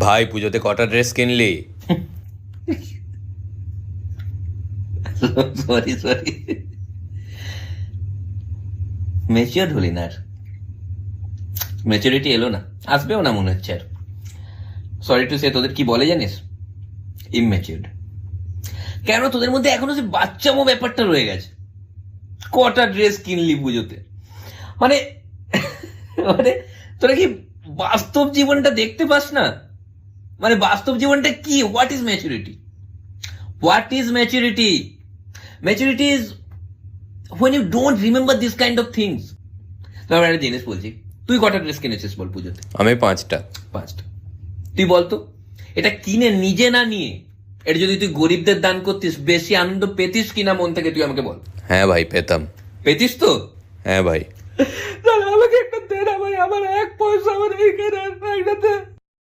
ভাই পুজোতে কটা ড্রেস কিনলি? সরি সরি, ম্যাচিওর হলি না, আর ম্যাচুরিটি এলো না, আসবেও না মনে হচ্ছে আর। সরি টু সে, তোদের কি বলে জানিস? ইমম্যাচিউরড। কেন তোদের মধ্যে এখনো সে বাচ্চামো ব্যাপারটা রয়ে গেছে? কটা ড্রেস কিনলি পুজোতে? মানে মানে তোরা কি বাস্তব জীবনটা দেখতে পাস না? মানে বাস্তব জীবনটা কি? What is maturity? What is maturity? Maturity is when you don't remember this kind of things. তারপর একটা জিনিস বলছি, তুই কটা ড্রেস কিনেছিস বল পুজোতে? আমি 5টা। 5টা। তুই বলতো, এটা কিনে নিজে না নিয়ে এটা যদি তুই গরিবদের দান করতিস, বেশি আনন্দ পেতিস কিনা মন থেকে? তুই আমাকে বল। হ্যাঁ ভাই পেতাম। পেতিস তো? হ্যাঁ ভাই। তাহলে আমাকে একটা দে না ভাই, আমার 1 পয়সা আমার এইখানে একটা দে।